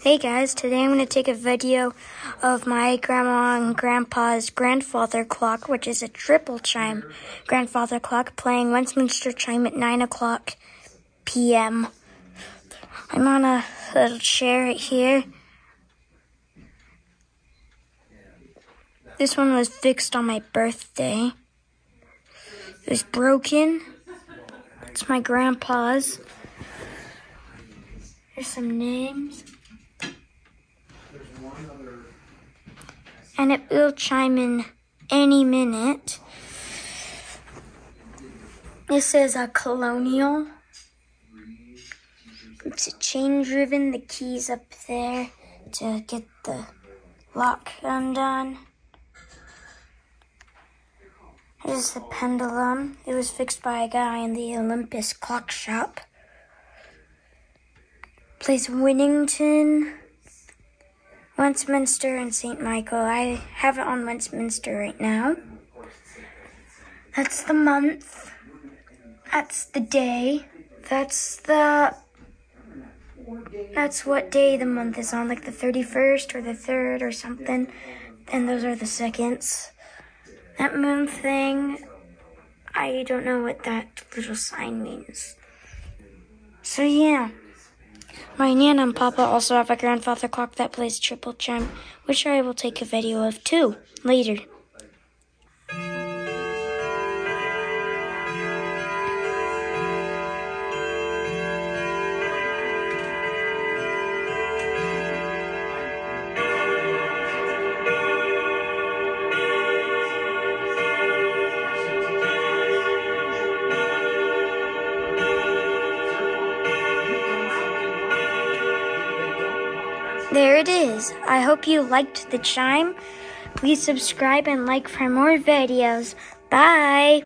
Hey guys, today I'm going to take a video of my grandma and grandpa's grandfather clock, which is a triple chime grandfather clock, playing Westminster chime at 9 o'clock p.m. I'm on a little chair right here. This one was fixed on my birthday. It was broken. It's my grandpa's. Here's some names. And it will chime in any minute. This is a Colonial. It's a chain driven. The key's up there to get the lock undone. Here's the pendulum. It was fixed by a guy in the Olympus clock shop. Plays Winnington, Westminster, and St. Michael. I have it on Westminster right now. That's the month. That's the day. That's what day the month is on, like the 31st or the 3rd or something. And those are the seconds. That moon thing, I don't know what that little sign means. So yeah. My Nana and Papa also have a grandfather clock that plays triple chime, which I will take a video of too, later. There it is. I hope you liked the chime. Please subscribe and like for more videos. Bye!